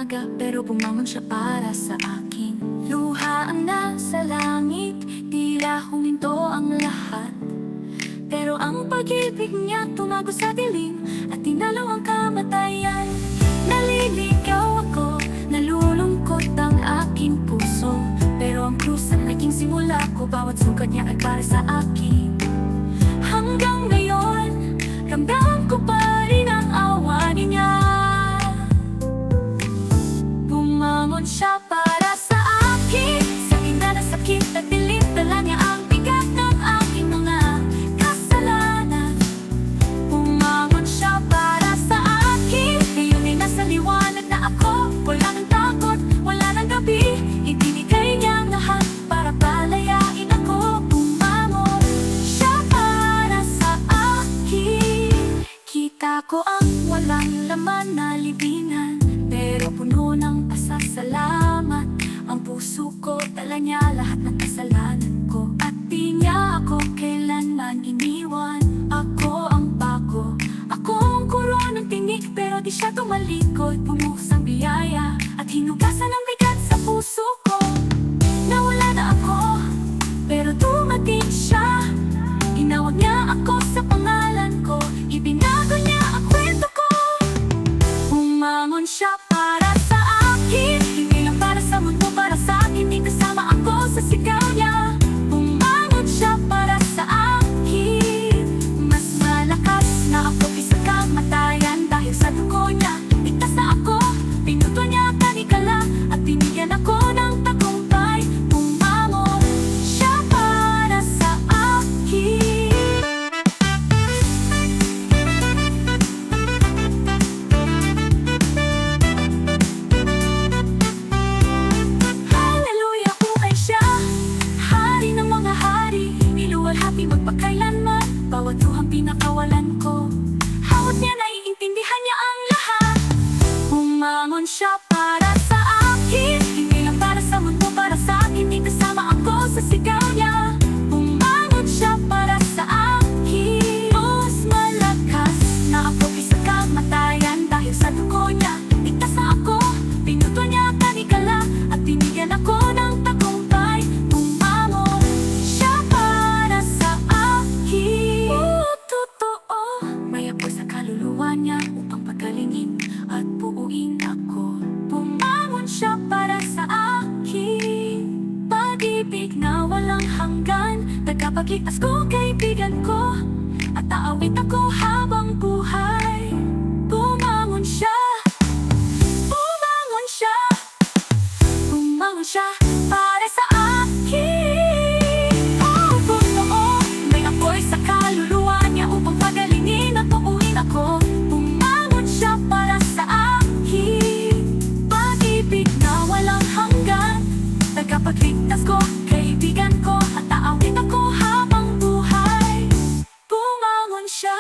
umaga, pero bumangon siya para sa akin. Luha ang nasa langit, tila huminto ang lahat. Pero ang pag-ibig niya tumago sa dilim at tinalo ang kamatayan. Naliligaw ako, nalulungkot ang aking puso, pero ang krus ang naging simula ko, bawat sugat niya ay para sa akin. Hanggang ngayon, ramdam ko pa rin ang awa niya. Bumangon siya para sa akin, sa gitna ng sakit at dilim, dala niya ang bigat ng aking mga kasalanan. Bumangon siya para sa akin, ngayon ay nasa liwanag na ako. Wala nang takot, wala nang gabi, ibinigay niya ang lahat para palayain ako. Bumangon siya para sa akin. Kita ko ang walang laman na libingan, pero puno ng pasasalamat. Ang puso ko, dala niya lahat ng kasalanan ko, at di niya ako kailanman iniwan. Ako ang bago, ako ang kuro ng tinik, pero di siya tumalikod. Bumuhos ang biyaya at hinugasan ang bigat sa puso ko. Nawala na ako, pero dumating siya. Inawag niya ako sa pangalan ko, ibinago niya ang kwento ko. Bumangon siya para sa akin, hindi lang para sa mundo, para sa akin. Hindi kasama ako sa sigaw niya. Bumangon siya para sa akin, mas malakas na ako kaysa kamatayan. Dahil sa dugo niya, ligtas na ako. Pinuto niya kanikala at binigyan ako ng tagumpay. Bumangon siya para sa akin. Hallelujah, buhay siya, hari ng mga hari, niluwalhati magpakailanman. Bawat luhang pinakawalan ko, hawat niya, naiintindihan niya ang lahat. Bumangon siya para sa akin, hindi lang para sa mundo, para sa akin. Hindi kasama ako sa sigaw niya. Bumangon siya para sa akin, mas malakas na ako kaysa kamatayan. Dahil sa dugo niya, ligtas na ako. Pinuto niya kanikala at binigyan ako ng tagumpay. Bumangon siya para sa akin. Totoo, may apoy sa kaluluwa niya upang pagalingin at buuin ako. Bumangon siya para sa akin, pag-ibig na walang hanggan. Tagapagligtas ko, kaibigan ko, at aawit ako habang buhay. Bumangon siya, bumangon siya, bumangon siya para sa akin. Totoo, may apoy sa kaluluwa niya upang pagalingin at buuin ako. Bumangon siya para sa akin, pag-ibig na walang hanggan. Tagapagligtas ko, kaibigan ko, at aawit ako habang buhay. Bumangon siya.